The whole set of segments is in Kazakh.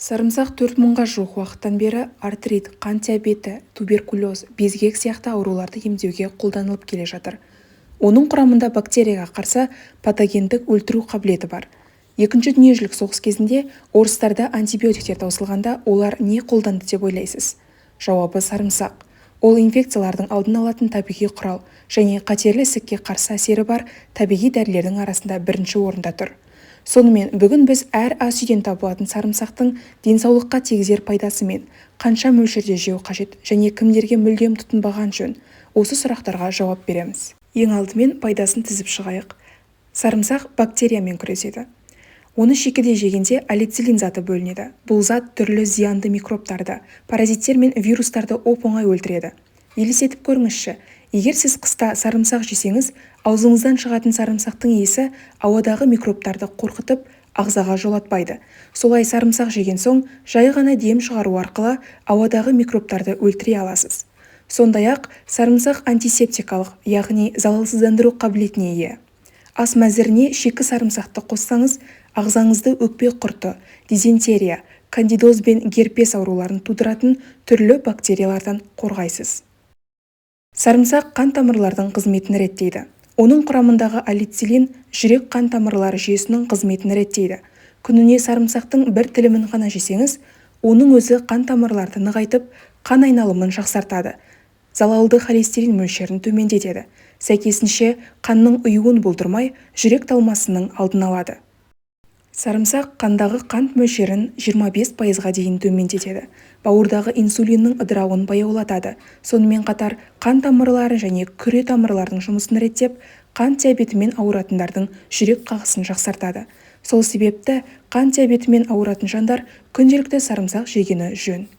Сарымсақ 4 мыңға жуық уақыттан бері артрит, қант диабеті, туберкулез, безгек сияқты ауруларды емдеуге қолданылып келе жатыр. Оның құрамында бактерияға қарсы патогендік өлтіру қабілеті бар. Екінші дүниежүзілік соғыс кезінде орыстарда антибиотиктер таусылғанда олар не қолданды деп ойлайсыз? Жауабы сарымсақ. Ол инфекциялардың алдын алатын табиғи құрал және қатерлі ісікке қарсы әсері бар табиғи дәрілердің арасында бірінші орында тұр. Сонымен бүгін біз әр ас үйден табылатын сарымсақтың денсаулыққа тигізер пайдасы мен қанша мөлшерде жеу қажет және кімдерге мүлдем тұтынбаған жөн, осы сұрақтарға жауап береміз. Ең алдымен пайдасын тізіп шығайық. Сарымсақ бактериямен күреседі. Оны шикіде жегенде алицилин заты бөлінеді. Бұл зат түрлі зиянды микробтарды, паразиттер мен вирустарды оп-оңай өлтіреді. Елестетіп көріңізші, егер сіз қыста сарымсақ жесеңіз, аузыңыздан шығатын сарымсақтың иісі ауадағы микробтарды қорқытып, ағзаға жолатпайды. Солай сарымсақ жеген соң, жай ғана дем шығару арқылы ауадағы микробтарды өлтіре аласыз. Сондай-ақ сарымсақ антисептикалық, яғни залалсыздандыру қабілетіне ие. Ас мәзіріне шикі сарымсақты қоссаңыз, ағзаңызды өкпе құрты, дизентерия, кандидоз бен герпес ауруларын тудыратын түрлі бактериялардан қорғайсыз. Сарымсақ қан тамырлардың қызметін реттейді. Оның құрамындағы алицилин жүрек қан тамырлары жүйесінің қызметін реттейді. Күніне сарымсақтың бір тілімін ғана жесеңіз, оның өзі қан тамырларды нығайтып, қан айналымын жақсартады. Залалды холестерин мөлшерін төмендетеді. Сәйкесінше қанның ұюын болдырмай, жүрек талмасының алдын алады. Сарымсақ қандағы қант мөлшерін 25%-ға дейін төмендетеді. Бауырдағы инсулиннің ыдырауын баяулатады. Сонымен қатар қан тамырлары және күре тамырлардың жұмысын реттеп, қант диабетімен ауыратындардың жүрек қағысын жақсартады. Сол себепті қант диабетімен ауыратын жандар күнделікті сарымсақ жегені жөн.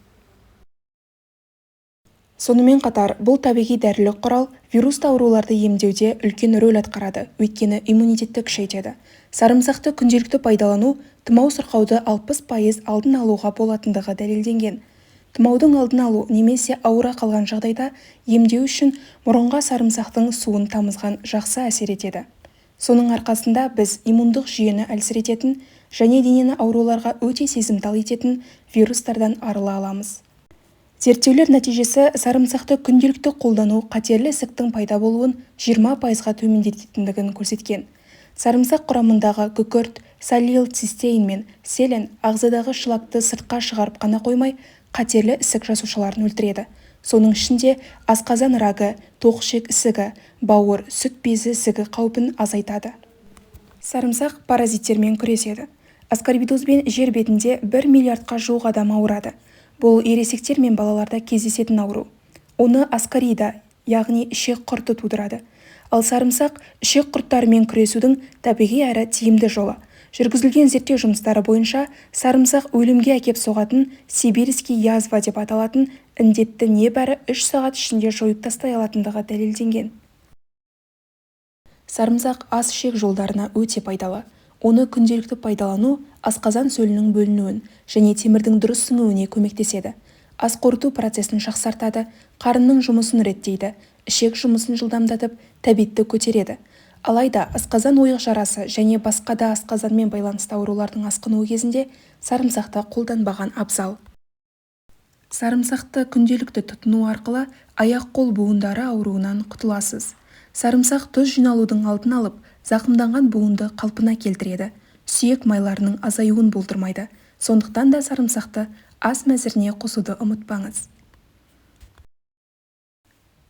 Сонымен қатар, бұл табиғи дәрілік құрал вирусты ауруларды емдеуде үлкен рөл атқарады, өйткені иммунитетті күшейтеді. Сарымсақты күнделікті пайдалану тұмау сырқауды 60% алдын алуға болатындығы дәлелденген. Тұмаудың алдын алу немесе ауыра қалған жағдайда емдеу үшін мұрынға сарымсақтың суын тамызған жақсы әсер етеді. Соның арқасында біз иммундық жүйені әлсірететін және денені ауруларға өте сезімтал ететін вирустардан арыла аламыз. Зерттеулер нәтижесі сарымсақты күнделікті қолдану қатерлі ісіктің пайда болуын 20%-ға төмендететіндігін көрсеткен. Сарымсақ құрамындағы күкірт, салицилцистеин мен селен ағзадағы шлакты сыртқа шығарып қана қоймай, қатерлі ісік жасушаларын өлтіреді. Соның ішінде асқазан рагы, тоқ-ішек ісігі, бауыр, сүт безі ісігі қаупін азайтады. Сарымсақ паразиттермен күреседі. Аскорбидозбен жер бетінде 1 миллиардқа жуық адам ауырады. Бұл ересектер мен балаларда кездесетін ауру. Оны аскарида, яғни ішек құрты тудырады. Ал сарымсақ ішек құрттарымен күресудің табиғи әрі тиімді жолы. Жүргізілген зерттеу жұмыстары бойынша сарымсақ өлімге әкеп соғатын сибирский язва деп аталатын індетті небәрі 3 сағат ішінде жойып тастай алатындығы дәлелденген. Сарымсақ ас-ішек жолдарына өте пайдалы. Оны күнделікті пайдалану асқазан сөлінің бөлінуін және темірдің дұрыс сіңуіне көмектеседі. Ас қорыту процесін жақсартады, қарынның жұмысын реттейді, ішек жұмысын жылдамдатып, тәбетті көтереді. Алайда асқазан ойық жарасы және басқа да асқазанмен байланысты аурулардың асқынуы кезінде сарымсақты қолданбаған абзал. Сарымсақты күнделікті тұтыну арқылы аяқ-қол буындары ауруынан құтыласыз. Сарымсақ тұз жиналудың алдын алып, зақымданған буынды қалпына келтіреді. Сүйек майларының азаюын болдырмайды. Сондықтан да сарымсақты ас мәзіріне қосуды ұмытпаңыз.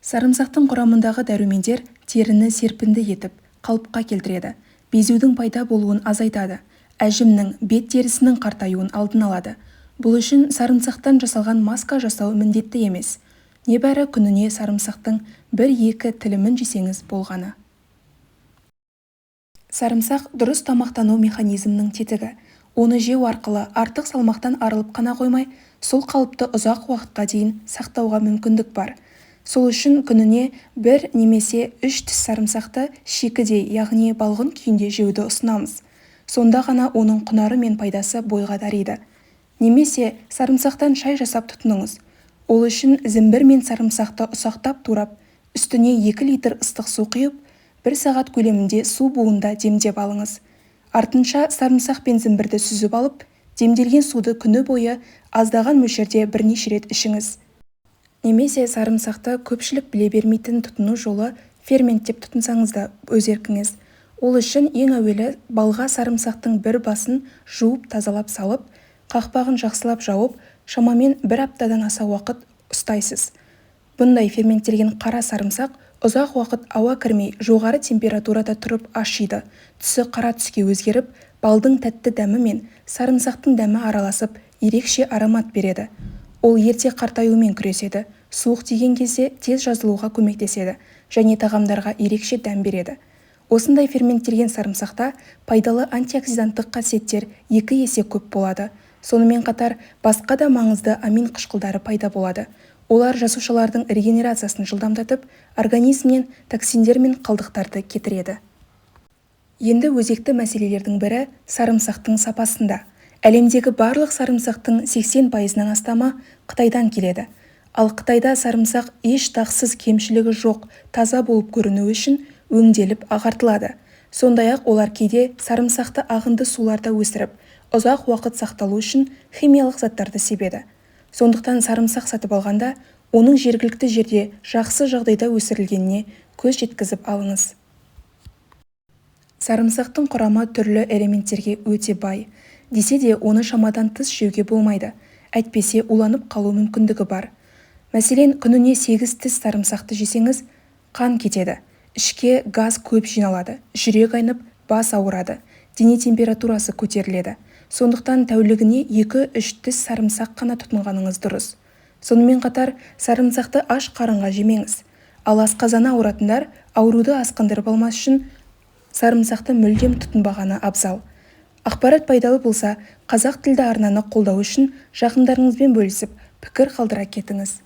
Сарымсақтың құрамындағы дәрумендер теріні серпінді етіп, қалыпқа келтіреді. Безудің пайда болуын азайтады. Әжімнің, бет терісінің қартаюын алдын алады. Бұл үшін сарымсақтан жасалған маска жасау міндетті емес. Небәрі күніне сарымсақтың 1-2 тілімін жесеңіз болғаны. Сарымсақ дұрыс тамақтану механизмінің тетігі. Оны жеу арқылы артық салмақтан арылып қана қоймай, сол қалыпты ұзақ уақытқа дейін сақтауға мүмкіндік бар. Сол үшін күніне 1 немесе 3 тіс сарымсақты шикідей, яғни балғын күйінде жеуді ұсынамыз. Сонда ғана оның құнары мен пайдасы бойға дариды. Немесе сарымсақтан шай жасап тұтыныңыз. Ол үшін зімбір мен сарымсақты ұсақтап турап, үстіне 2 литр ыстық су құйып, 1 сағат көлемінде су буында демдеп алыңыз. Артынша сарымсақ пен зімбірді сүзіп алып, Демделген суды күні бойы аздаған мөлшерде бірнеше рет ішіңіз. Немесе сарымсақты көпшілік біле бермейтін тұтыну жолы фермент деп тұтынсаңыз да өз еркіңіз. Ол үшін ең әуелі балға сарымсақтың бір басын жуып тазалап салып, қақпағын жақсылап жауып, шамамен 1 аптадан аса уақыт ұстайсыз. Бұндай ферменттелген қара сарымсақ ұзақ уақыт ауа кірмей жоғары температурада тұрып ашиды. Түсі қара түске өзгеріп, балдың тәтті дәмі мен сарымсақтың дәмі араласып, ерекше аромат береді. Ол ерте қартаюмен күреседі, суық тиген кезде тез жазылуға көмектеседі және тағамдарға ерекше дәм береді. Осындай ферменттелген сарымсақта пайдалы антиоксиданттық қасиеттер 2 есе көп болады. Сонымен қатар басқа да маңызды амин қышқылдары пайда болады. Олар жасушалардың регенерациясын жылдамдатып, организмнен токсиндер мен қалдықтарды кетіреді. Енді өзекті мәселелердің бірі сарымсақтың сапасында. Әлемдегі барлық сарымсақтың 80%-нан астамы Қытайдан келеді. Ал Қытайда сарымсақ еш дақсыз кемшілігі жоқ, таза болып көріну үшін өңделіп ағартылады. Сондай-ақ олар кейде сарымсақты ағынды суларда өсіріп, ұзақ уақыт сақталу үшін химиялық заттарды себеді. Сондықтан сарымсақ сатып алғанда, оның жергілікті жерде жақсы жағдайда өсірілгеніне көз жеткізіп алыңыз. Сарымсақтың құрамы түрлі элементтерге өте бай. Десе де оны шамадан тыс жеуге болмайды. Әйтпесе уланып қалу мүмкіндігі бар. Мәселен, күніне 8 тіс сарымсақты жесеңіз, қан кетеді. Ішке газ көп жиналады, жүрек айнып, бас ауырады, дене температурасы көтеріледі. Сондықтан тәулігіне 2-3 тіс сарымсақ қана тұтынғаныңыз дұрыс. Сонымен қатар, сарымсақты аш қарынға жемеңіз. Ал асқазаны ауыратындар ауруды асқындырып алмас үшін сарымсақты мүлдем тұтынбағаны абзал. Ақпарат пайдалы болса, қазақ тілді арнаны қолдау үшін жақындарыңызбен бөлісіп, пікір қалдыра кетіңіз.